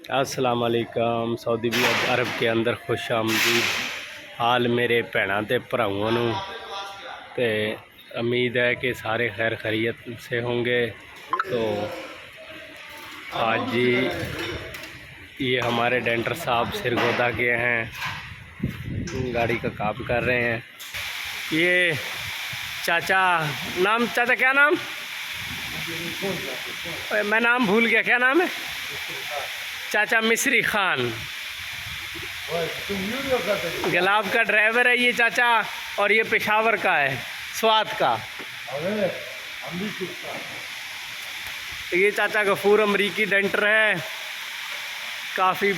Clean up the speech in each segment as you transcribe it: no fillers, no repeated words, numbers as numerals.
अस्सलाम वालेकुम। सऊदी अरब के अंदर खुश आमदीद हाल मेरे भैनों ते भरावां नूं ते उम्मीद है कि सारे खैर खैरियत से होंगे। तो आज जी ये हमारे डेंटर साहब सिरगोदा के हैं, गाड़ी का काम कर रहे हैं। ये चाचा चाचा क्या नाम? मैं नाम भूल गया, क्या नाम है? चाचा मिस्री खान गलाब का ड्राइवर है ये चाचा, और ये पेशावर का है, स्वात का। ये चाचा गफूर अमरीकी डेंटर है, काफ़ी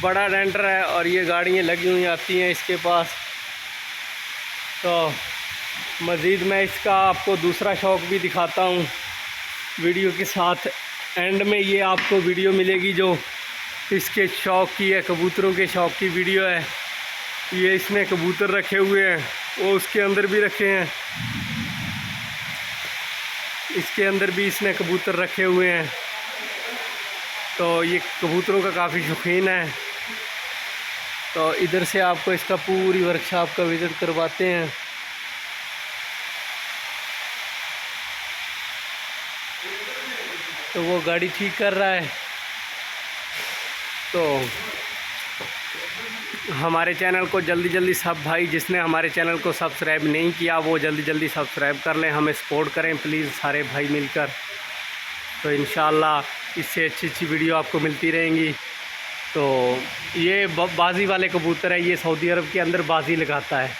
बड़ा डेंटर है, और ये गाड़ियाँ लगी हुई आती हैं इसके पास। तो मज़ीद मैं इसका आपको दूसरा शौक़ भी दिखाता हूँ वीडियो के साथ। एंड में ये आपको वीडियो मिलेगी जो इसके शौक़ की है, कबूतरों के शौक़ की वीडियो है। ये इसने कबूतर रखे हुए हैं, वो उसके अंदर भी रखे हैं, इसके अंदर भी इसने कबूतर रखे हुए हैं। तो ये कबूतरों का काफ़ी शौकीन है। तो इधर से आपको इसका पूरी वर्कशॉप का विज़िट करवाते हैं। तो वो गाड़ी ठीक कर रहा है। तो हमारे चैनल को जल्दी सब भाई जिसने हमारे चैनल को सब्सक्राइब नहीं किया वो जल्दी सब्सक्राइब कर लें, हमें सपोर्ट करें प्लीज़ सारे भाई मिलकर। तो इंशाल्लाह इससे अच्छी वीडियो आपको मिलती रहेंगी। तो ये बाजी वाले कबूतर है, ये सऊदी अरब के अंदर बाजी लगाता है।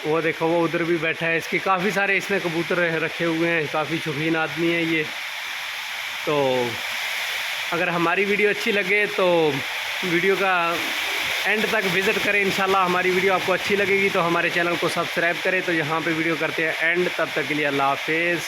वो देखो वो उधर भी बैठा है, इसके काफ़ी सारे इसने कबूतर रखे हुए हैं, काफ़ी शौकीन आदमी है ये। तो अगर हमारी वीडियो अच्छी लगे तो वीडियो का एंड तक विज़िट करें, इंशाल्लाह हमारी वीडियो आपको अच्छी लगेगी। तो हमारे चैनल को सब्सक्राइब करें। तो यहाँ पे वीडियो करते हैं एंड, तब तक के लिए अल्लाह हाफिज़।